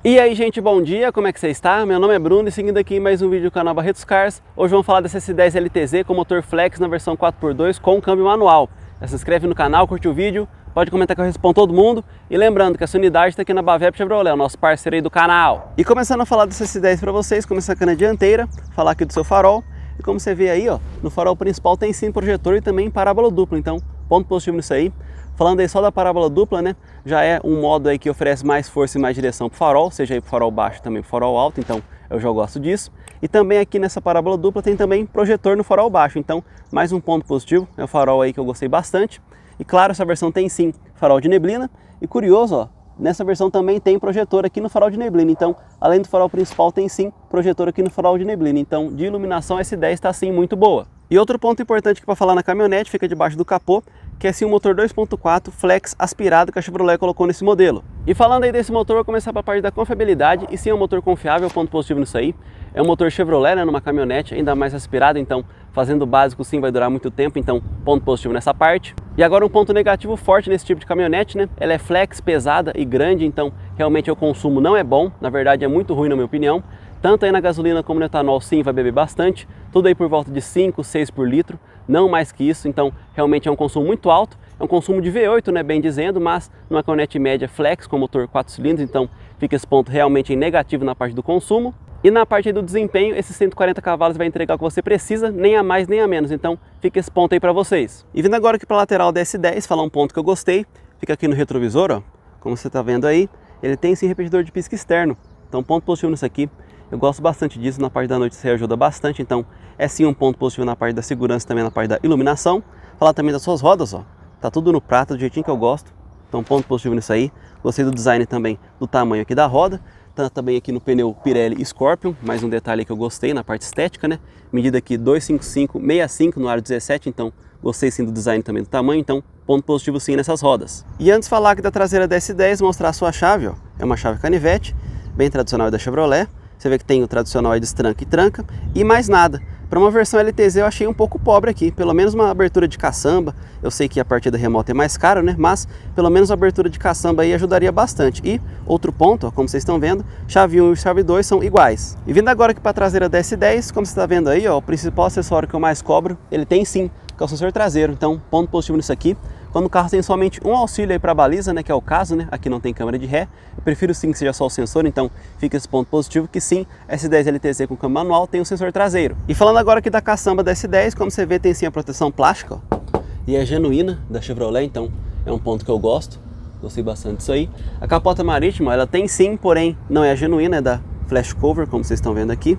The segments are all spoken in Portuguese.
E aí, gente, bom dia, como é que você está? Meu nome é Bruno e seguindo aqui mais um vídeo do canal Barretos Cars. Hoje vamos falar dessa S10 LTZ com motor flex na versão 4x2 com câmbio manual. Já se inscreve no canal, curte o vídeo, pode comentar que eu respondo todo mundo. E lembrando que essa unidade está aqui na Bavep Chevrolet, o nosso parceiro aí do canal. E começando a falar dessa S10 para vocês, começar aqui na dianteira, falar aqui do seu farol. E como você vê aí, ó, no farol principal tem sim projetor e também parábola dupla, então ponto positivo nisso aí. Falando aí só da parábola dupla, né, já é um modo aí que oferece mais força e mais direção para o farol, seja aí para o farol baixo também para o farol alto, então eu já gosto disso. E também aqui nessa parábola dupla tem também projetor no farol baixo, então mais um ponto positivo, é o farol aí que eu gostei bastante. E claro, essa versão tem sim farol de neblina, e curioso, ó, nessa versão também tem projetor aqui no farol de neblina, então além do farol principal tem sim projetor aqui no farol de neblina, então de iluminação a S10 está sim muito boa. E outro ponto importante que para falar na caminhonete, fica debaixo do capô, que é sim um motor 2.4 flex aspirado que a Chevrolet colocou nesse modelo. E falando aí desse motor, vou começar pela parte da confiabilidade, e sim é um motor confiável, ponto positivo nisso aí. É um motor Chevrolet, né, numa caminhonete, ainda mais aspirado, então fazendo o básico sim vai durar muito tempo, então ponto positivo nessa parte. E agora um ponto negativo forte nesse tipo de caminhonete, né, ela é flex, pesada e grande, então realmente o consumo não é bom, na verdade é muito ruim na minha opinião. Tanto aí na gasolina como no etanol sim vai beber bastante, tudo aí por volta de 5, 6 por litro, não mais que isso, então realmente é um consumo muito alto, é um consumo de V8, né, bem dizendo, mas numa caminhonete média flex com motor 4 cilindros, então fica esse ponto realmente negativo na parte do consumo. E na parte aí do desempenho, esses 140 cavalos vai entregar o que você precisa, nem a mais nem a menos, então fica esse ponto aí para vocês. E vindo agora aqui para a lateral da S10, falar um ponto que eu gostei, fica aqui no retrovisor, ó, como você está vendo aí, ele tem sim repetidor de pisca externo, então ponto positivo nisso aqui. Eu gosto bastante disso, na parte da noite isso ajuda bastante, então é sim um ponto positivo na parte da segurança, também na parte da iluminação. Falar também das suas rodas, ó, tá tudo no prata, do jeitinho que eu gosto, então ponto positivo nisso aí. Gostei do design também, do tamanho aqui da roda, tá também aqui no pneu Pirelli Scorpion, mais um detalhe que eu gostei na parte estética, né, medida aqui 255/65 no aro 17, então gostei sim do design também do tamanho, então ponto positivo sim nessas rodas. E antes de falar aqui da traseira da S10, mostrar a sua chave, ó, é uma chave canivete, bem tradicional da Chevrolet. Você vê que tem o tradicional aí destranca e tranca e mais nada. Para uma versão LTZ eu achei um pouco pobre aqui, pelo menos uma abertura de caçamba. Eu sei que a partida remota é mais cara, né? Mas pelo menos a abertura de caçamba aí ajudaria bastante. E outro ponto, ó, como vocês estão vendo, chave 1 e chave 2 são iguais. E vindo agora aqui para a traseira da S10, como você está vendo aí, ó, o principal acessório que eu mais cobro, ele tem sim, que é o sensor traseiro. Então ponto positivo nisso aqui. Quando o carro tem somente um auxílio aí para a baliza, né, que é o caso, né, aqui não tem câmera de ré, eu prefiro sim que seja só o sensor, então fica esse ponto positivo que sim, S10 LTZ com câmbio manual tem o sensor traseiro. E falando agora aqui da caçamba da S10, como você vê tem sim a proteção plástica, ó, e é genuína da Chevrolet, então é um ponto que eu gosto, gostei bastante disso aí. A capota marítima, ela tem sim, porém não é a genuína, é da Flash Cover, como vocês estão vendo aqui.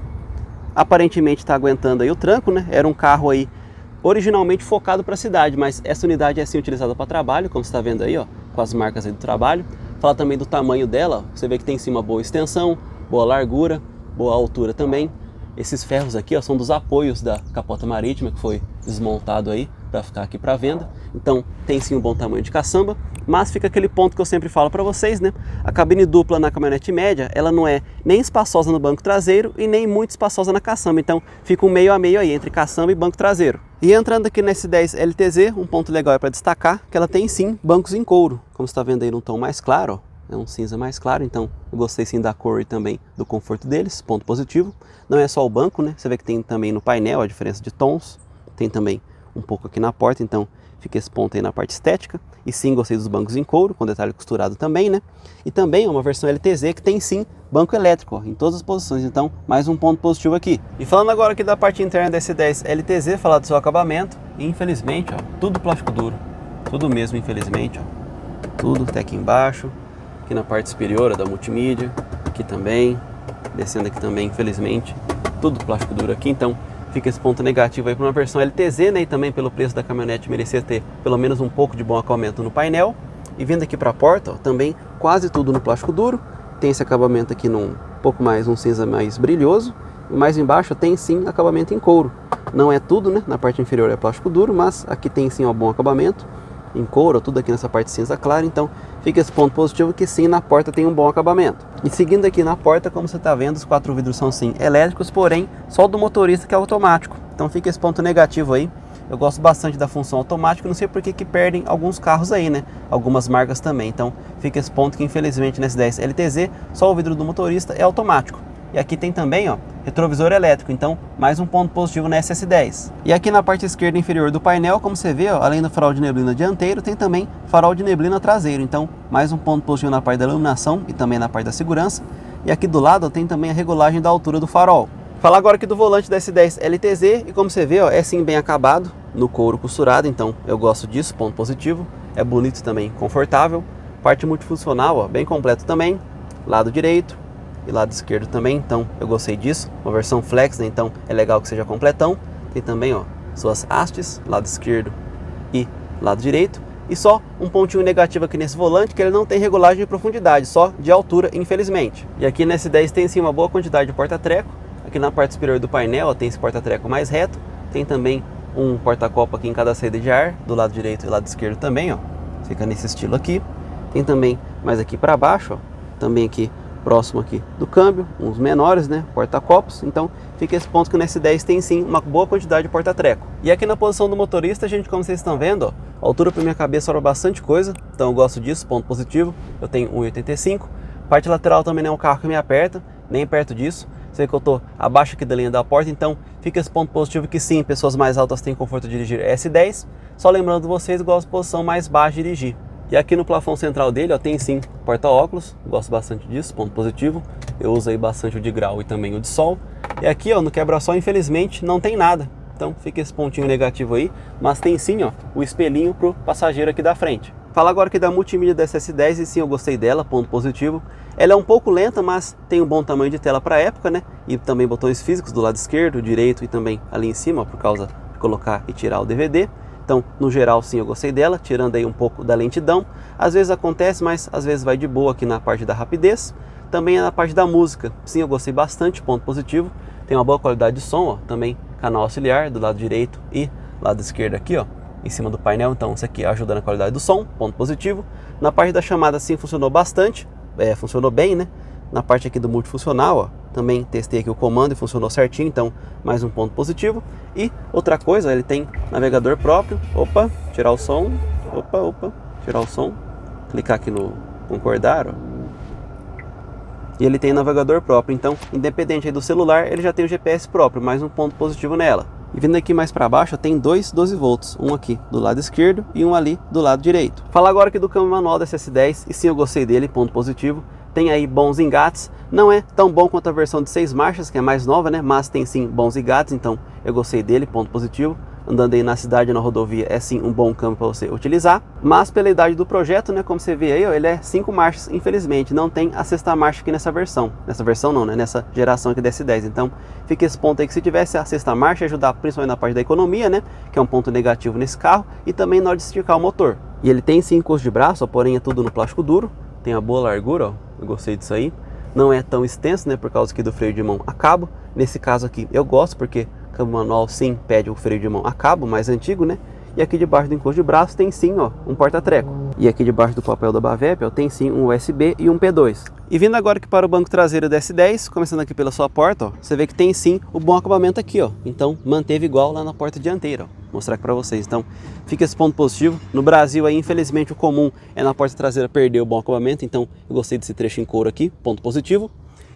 Aparentemente está aguentando aí o tranco, né, era um carro aí originalmente focado para a cidade, mas essa unidade é sim utilizada para trabalho, como você está vendo aí, ó, com as marcas aí do trabalho. Fala também do tamanho dela, você vê que tem sim uma boa extensão, boa largura, boa altura também. Esses ferros aqui, ó, são dos apoios da capota marítima que foi desmontado aí para ficar aqui para venda. Então tem sim um bom tamanho de caçamba, mas fica aquele ponto que eu sempre falo para vocês, né? A cabine dupla na caminhonete média, ela não é nem espaçosa no banco traseiro e nem muito espaçosa na caçamba, então fica um meio a meio aí entre caçamba e banco traseiro. E entrando aqui na S10 LTZ, um ponto legal é para destacar que ela tem sim bancos em couro, como você está vendo aí num tom mais claro, ó, é um cinza mais claro, então eu gostei sim da cor e também do conforto deles, ponto positivo. Não é só o banco, né? Você vê que tem também no painel a diferença de tons, tem também um pouco aqui na porta, então fica esse ponto aí na parte estética. E sim, gostei dos bancos em couro, com detalhe costurado também, né? E também é uma versão LTZ que tem sim banco elétrico, ó, em todas as posições, então mais um ponto positivo aqui. E falando agora aqui da parte interna da S10 LTZ, falar do seu acabamento, infelizmente, ó, tudo plástico duro, tudo mesmo, infelizmente, ó, tudo até aqui embaixo, aqui na parte superior ó, da multimídia, aqui também, descendo aqui também, infelizmente, tudo plástico duro aqui, então fica esse ponto negativo aí para uma versão LTZ, né, e também pelo preço da caminhonete merecer ter pelo menos um pouco de bom acabamento no painel. E vindo aqui para a porta, ó, também quase tudo no plástico duro, tem esse acabamento aqui num pouco mais, um cinza mais brilhoso, e mais embaixo tem sim acabamento em couro. Não é tudo, né, na parte inferior é plástico duro, mas aqui tem sim um bom acabamento em couro, tudo aqui nessa parte cinza clara, então fica esse ponto positivo que sim, na porta tem um bom acabamento. E seguindo aqui na porta, como você está vendo, os 4 vidros são sim elétricos, porém só o do motorista que é automático, então fica esse ponto negativo aí. eu gosto bastante da função automática, não sei por que perdem alguns carros aí, né? Algumas marcas também, então fica esse ponto que infelizmente na S10 LTZ só o vidro do motorista é automático. E aqui tem também, ó, retrovisor elétrico, então mais um ponto positivo na SS10. E aqui na parte esquerda inferior do painel, como você vê, ó, além do farol de neblina dianteiro, tem também farol de neblina traseiro, então mais um ponto positivo na parte da iluminação e também na parte da segurança. E aqui do lado ó, tem também a regulagem da altura do farol. Falar agora aqui do volante da S10 LTZ, e como você vê, ó, é sim bem acabado, no couro costurado, então eu gosto disso, ponto positivo. É bonito também, confortável. Parte multifuncional, ó, bem completo também, lado direito e lado esquerdo também, então eu gostei disso. Uma versão flex, né, então é legal que seja completão. Tem também, ó, suas hastes, lado esquerdo e lado direito. E só um pontinho negativo aqui nesse volante, que ele não tem regulagem de profundidade, só de altura, infelizmente. E aqui nesse 10 tem sim uma boa quantidade de porta-treco. Aqui na parte superior do painel ó, tem esse porta-treco mais reto. Tem também um porta-copo aqui em cada saída de ar, do lado direito e lado esquerdo também, ó. Fica nesse estilo aqui. Tem também mais aqui para baixo, ó, também aqui próximo aqui do câmbio, uns menores, né, porta-copos. Então fica esse ponto que no S10 tem sim uma boa quantidade de porta-treco. E aqui na posição do motorista, gente, como vocês estão vendo, ó, a altura para minha cabeça sobra bastante coisa, então eu gosto disso, ponto positivo. Eu tenho 1,85. Parte lateral também não é um carro que me aperta, nem perto disso. Sei que eu tô abaixo aqui da linha da porta, então fica esse ponto positivo que sim, pessoas mais altas têm conforto de dirigir S10. Só lembrando vocês, eu gosto de posição mais baixa de dirigir. E aqui no plafond central dele, ó, tem sim porta-óculos, gosto bastante disso, ponto positivo. Eu uso aí bastante o de grau e também o de sol. E aqui, ó, no quebra-sol, infelizmente, não tem nada. Então fica esse pontinho negativo aí, mas tem sim, ó, o espelhinho pro passageiro aqui da frente. Falar agora aqui da multimídia dessa S10, e sim, eu gostei dela, ponto positivo. Ela é um pouco lenta, mas tem um bom tamanho de tela para a época, né? E também botões físicos do lado esquerdo, direito e também ali em cima, ó, por causa de colocar e tirar o DVD. Então, no geral, sim, eu gostei dela, tirando aí um pouco da lentidão. Às vezes acontece, mas às vezes vai de boa aqui na parte da rapidez. Também na parte da música, sim, eu gostei bastante, ponto positivo. Tem uma boa qualidade de som, ó, também canal auxiliar do lado direito e lado esquerdo aqui, ó, em cima do painel. Então, isso aqui ajuda na qualidade do som, ponto positivo. Na parte da chamada, sim, funcionou bastante, funcionou bem, né? Na parte aqui do multifuncional, ó, também testei aqui o comando e funcionou certinho, então mais um ponto positivo. E outra coisa, ele tem navegador próprio. Opa, tirar o som. Opa, tirar o som. Clicar aqui no concordar, ó. E ele tem navegador próprio, então independente aí do celular, ele já tem o GPS próprio, mais um ponto positivo nela. E vindo aqui mais para baixo, tem dois 12 volts, um aqui do lado esquerdo e um ali do lado direito. Falar agora aqui do câmbio manual desse S10, e sim, eu gostei dele, ponto positivo. Tem aí bons engates, não é tão bom quanto a versão de 6 marchas, que é mais nova, né? Mas tem sim bons engates, então eu gostei dele, ponto positivo. Andando aí na cidade, na rodovia, é sim um bom câmbio para você utilizar. Mas pela idade do projeto, né? Como você vê aí, ó, ele é 5 marchas, infelizmente. Não tem a 6ª marcha aqui nessa versão. Nessa versão não, né? Nessa geração aqui da S10. Então fica esse ponto aí que se tivesse a 6ª marcha, ajudar principalmente na parte da economia, né? Que é um ponto negativo nesse carro. E também na hora de esticar o motor. E ele tem sim encosto de braço, ó, porém é tudo no plástico duro. Tem a boa largura, ó. Eu gostei disso aí. Não é tão extenso, né? Por causa aqui do freio de mão a cabo. Nesse caso aqui eu gosto porque câmbio manual sim pede o freio de mão a cabo, mais antigo, né? E aqui debaixo do encosto de braço tem sim, ó, um porta-treco. E aqui debaixo do papel da Bavep, ó, tem sim um USB e um P2. E vindo agora aqui para o banco traseiro da S10, começando aqui pela sua porta, ó, você vê que tem sim o bom acabamento aqui, ó. Então manteve igual lá na porta dianteira, ó. Vou mostrar aqui para vocês. Então fica esse ponto positivo. No Brasil aí, infelizmente, o comum é na porta traseira perder o bom acabamento, então eu gostei desse trecho em couro aqui, ponto positivo.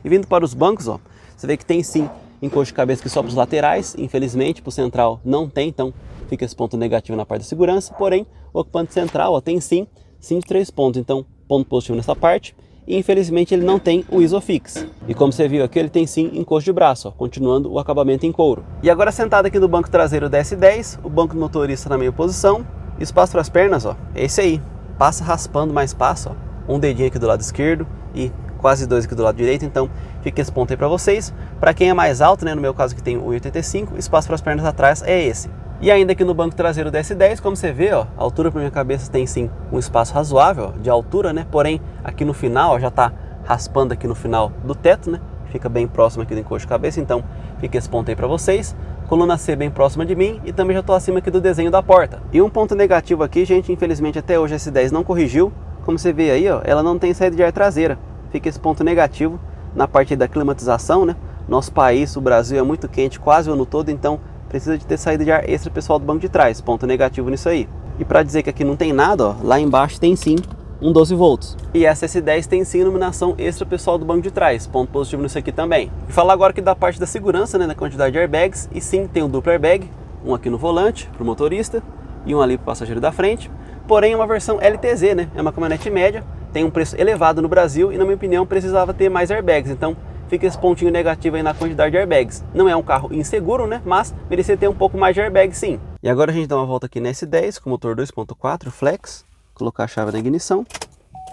E vindo para os bancos, ó, você vê que tem sim encosto de cabeça que só para os laterais, infelizmente para o central não tem, então fica esse ponto negativo na parte da segurança. Porém, o ocupante central, ó, tem sim de 3 pontos, então ponto positivo nessa parte. E infelizmente ele não tem o Isofix. E como você viu aqui, ele tem sim encosto de braço, ó, continuando o acabamento em couro. E agora sentado aqui no banco traseiro da S10, o banco do motorista na meia posição, espaço para as pernas, ó, é esse aí, passa raspando, mas passa, ó, um dedinho aqui do lado esquerdo e quase 2 aqui do lado direito, então fica esse ponto aí para vocês. Para quem é mais alto, né, no meu caso que tem 1,85, espaço para as pernas atrás é esse. E ainda aqui no banco traseiro da S10, como você vê, ó, a altura para minha cabeça tem sim um espaço razoável, ó, de altura, né? Porém, aqui no final, ó, já está raspando aqui no final do teto, né? Fica bem próximo aqui do encosto de cabeça, então fica esse ponto aí para vocês. Coluna C bem próxima de mim e também já estou acima aqui do desenho da porta. E um ponto negativo aqui, gente, infelizmente até hoje a S10 não corrigiu. Como você vê aí, ó, ela não tem saída de ar traseira. Fica esse ponto negativo na parte da climatização, né? Nosso país, o Brasil, é muito quente quase o ano todo, então precisa de ter saída de ar extra pessoal do banco de trás, ponto negativo nisso aí. E para dizer que aqui não tem nada, ó, lá embaixo tem sim um 12 volts. E essa S10 tem sim iluminação extra pessoal do banco de trás, ponto positivo nisso aqui também. E falar agora aqui da parte da segurança, né, da quantidade de airbags, e sim tem um duplo airbag, um aqui no volante para o motorista e um ali para o passageiro da frente. Porém é uma versão LTZ, né, é uma caminhonete média, tem um preço elevado no Brasil e na minha opinião precisava ter mais airbags, então fica esse pontinho negativo aí na quantidade de airbags. Não é um carro inseguro, né, mas merecia ter um pouco mais de airbags sim. E agora a gente dá uma volta aqui na S10 com motor 2.4 flex. Colocar a chave na ignição,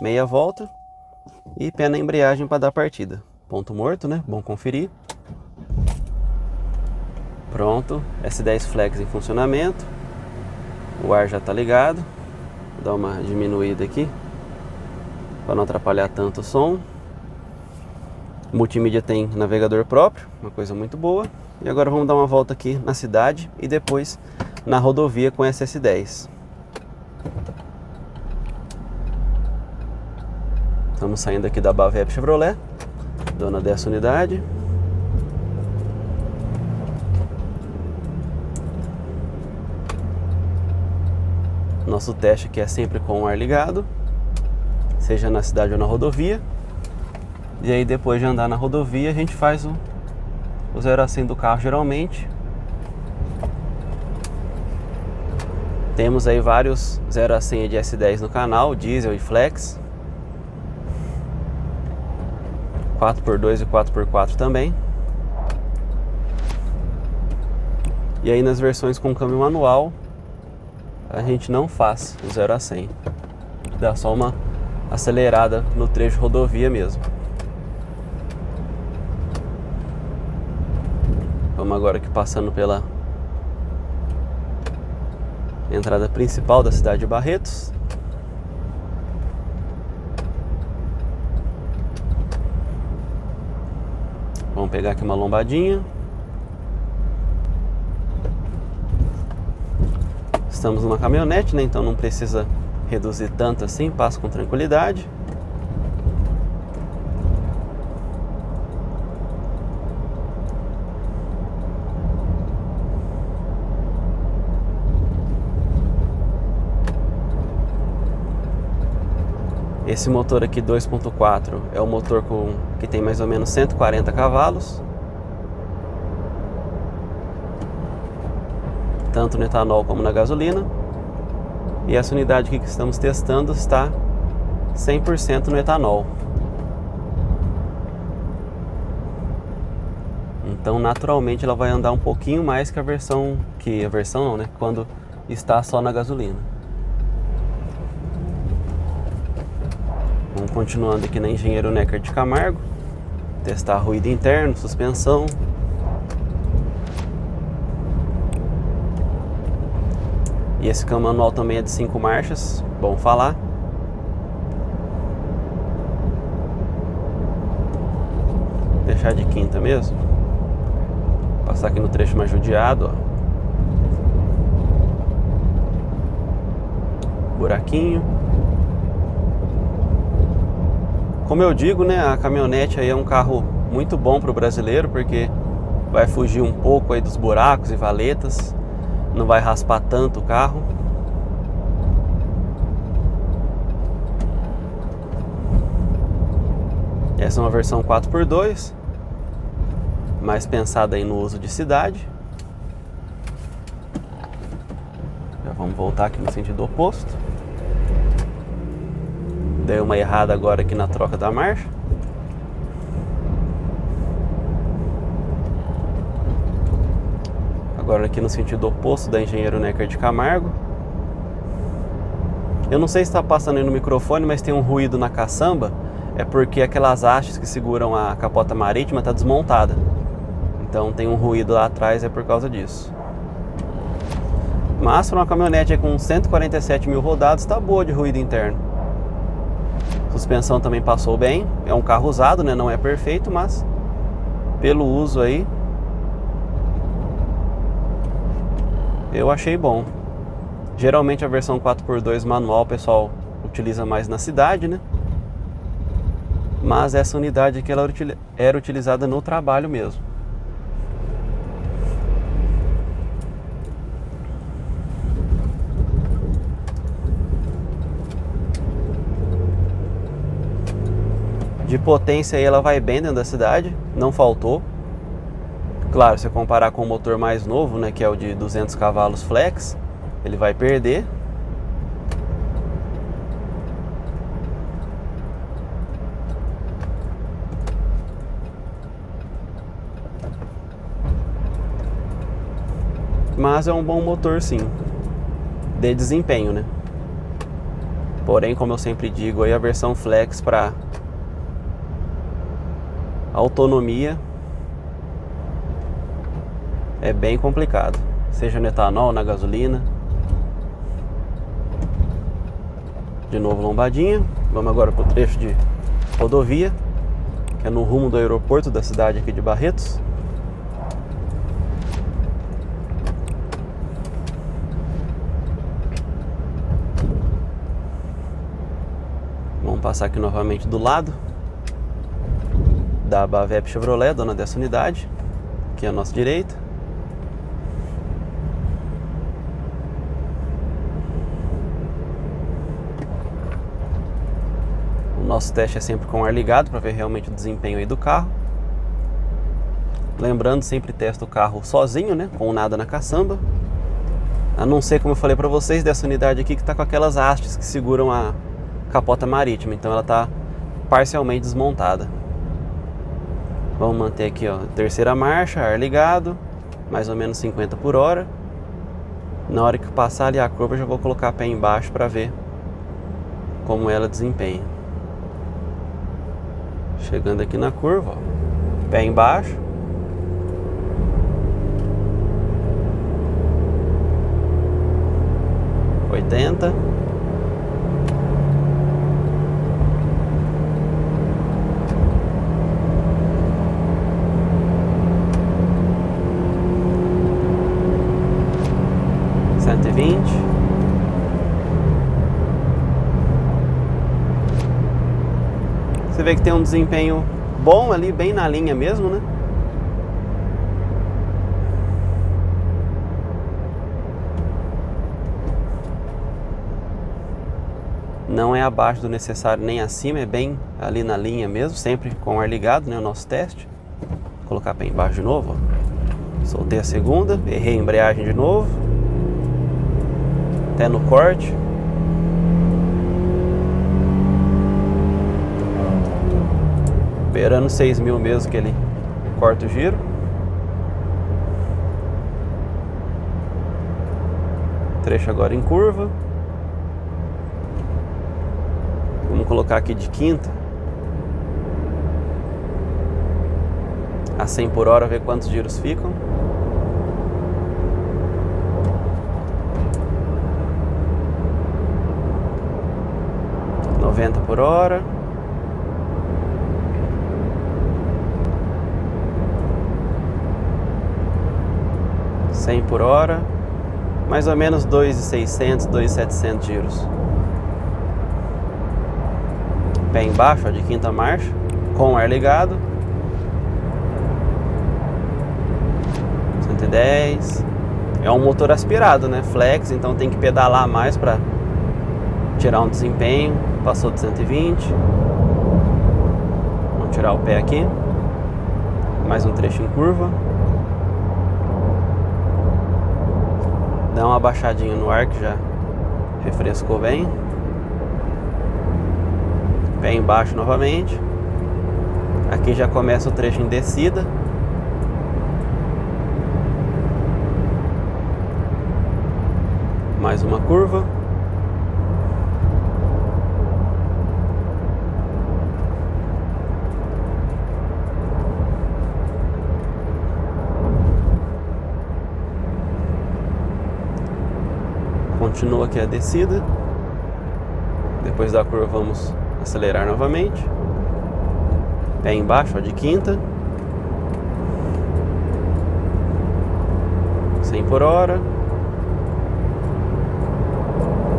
meia volta e pé na embreagem para dar partida. Ponto morto, né? Bom conferir. Pronto, S10 flex em funcionamento. O ar já está ligado. Vou dar uma diminuída aqui para não atrapalhar tanto o som. Multimídia tem navegador próprio, uma coisa muito boa. E agora vamos dar uma volta aqui na cidade e depois na rodovia com essa S10. Estamos saindo aqui da Bavep Chevrolet, dona dessa unidade. Nosso teste aqui é sempre com o ar ligado, seja na cidade ou na rodovia. E aí depois de andar na rodovia a gente faz o 0 a 100 do carro geralmente. Temos aí vários 0 a 100 de S10 no canal, diesel e flex. 4x2 e 4x4 também. E aí nas versões com câmbio manual a gente não faz o 0 a 100. Dá só uma acelerada no trecho rodovia mesmo. Vamos agora aqui passando pela entrada principal da cidade de Barretos. Vamos pegar aqui uma lombadinha. Estamos numa caminhonete, né? Então não precisa reduzir tanto assim, passa com tranquilidade. Esse motor aqui 2.4 é o motor que tem mais ou menos 140 cavalos. Tanto no etanol como na gasolina. E essa unidade aqui que estamos testando está 100% no etanol. Então naturalmente ela vai andar um pouquinho mais que a versão não, né? Quando está só na gasolina. Vamos continuando aqui na Engenheiro Necker de Camargo. Testar ruído interno, suspensão. E esse câmbio manual também é de 5 marchas, bom falar. Deixar de quinta mesmo. Passar aqui no trecho mais judiado, ó. Buraquinho. Como eu digo, né, a caminhonete aí é um carro muito bom para o brasileiro, porque vai fugir um pouco aí dos buracos e valetas, não vai raspar tanto o carro. Essa é uma versão 4x2, mais pensada aí no uso de cidade. Já vamos voltar aqui no sentido oposto. Dei uma errada agora aqui na troca da marcha. Agora aqui no sentido oposto da Engenheiro Necker de Camargo. Eu não sei se está passando aí no microfone, mas tem um ruído na caçamba. É porque aquelas hastes que seguram a capota marítima está desmontada. Então tem um ruído lá atrás, é por causa disso. Mas para uma caminhonete com 147 mil rodados, está boa de ruído interno. Suspensão também passou bem. É um carro usado, né? Não é perfeito, mas pelo uso aí eu achei bom. Geralmente a versão 4x2 manual o pessoal utiliza mais na cidade, né? Mas essa unidade aqui ela era utilizada no trabalho mesmo. De potência aí ela vai bem dentro da cidade, não faltou. Claro, se comparar com o motor mais novo, né, que é o de 200 cavalos flex, ele vai perder. Mas é um bom motor sim, de desempenho, né? Porém, como eu sempre digo, aí a versão flex para autonomia é bem complicado, seja no etanol, na gasolina. De novo lombadinha. Vamos agora para o trecho de rodovia, que é no rumo do aeroporto da cidade aqui de Barretos. Vamos passar aqui novamente do lado da Bavep Chevrolet, dona dessa unidade, aqui à nossa direita. O nosso teste é sempre com o ar ligado para ver realmente o desempenho aí do carro. Lembrando, sempre testa o carro sozinho, né, com nada na caçamba. A não ser, como eu falei para vocês, dessa unidade aqui que está com aquelas hastes que seguram a capota marítima, então ela está parcialmente desmontada. Vamos manter aqui, ó, terceira marcha, ar ligado, mais ou menos 50 por hora. Na hora que passar ali a curva, eu já vou colocar pé embaixo para ver como ela desempenha. Chegando aqui na curva, ó, pé embaixo. Oitenta. Você vê que tem um desempenho bom ali, bem na linha mesmo, né? Não é abaixo do necessário nem acima, é bem ali na linha mesmo, sempre com o ar ligado, né? O nosso teste. Vou colocar pé embaixo de novo, ó. Soltei a segunda, errei a embreagem de novo. Até no corte. Beirando 6.000 mesmo que ele corta o giro. Trecho agora em curva. Vamos colocar aqui de quinta a 100 por hora, ver quantos giros ficam. ,90 por hora. ,100 por hora. Mais ou menos 2.600, 2.700 giros. Pé embaixo, ó, de quinta marcha, com o ar ligado. 110. É um motor aspirado, né? Flex, então tem que pedalar mais para tirar um desempenho. Passou de 120. Vamos tirar o pé aqui. Mais um trecho em curva. Dá uma baixadinha no ar que já refrescou bem. Pé embaixo novamente. Aqui já começa o trecho em descida. Mais uma curva. Continua aqui a descida. Depois da curva vamos acelerar novamente. Pé embaixo, ó, de quinta. 100 por hora.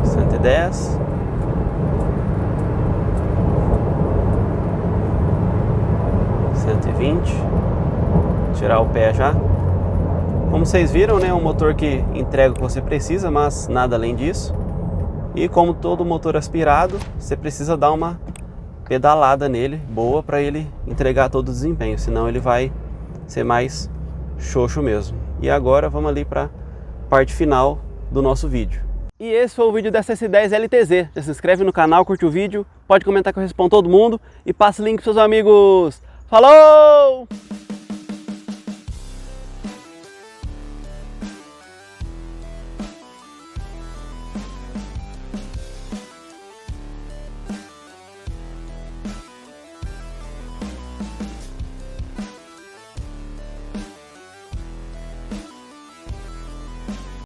110. ,120. Tirar o pé já. Como vocês viram, né, é um motor que entrega o que você precisa, mas nada além disso. E como todo motor aspirado, você precisa dar uma pedalada nele, boa, para ele entregar todo o desempenho, senão ele vai ser mais xoxo mesmo. E agora vamos ali para a parte final do nosso vídeo. E esse foi o vídeo dessa S10 LTZ. Já se inscreve no canal, curte o vídeo, pode comentar que eu respondo todo mundo e passa o link para seus amigos. Falou!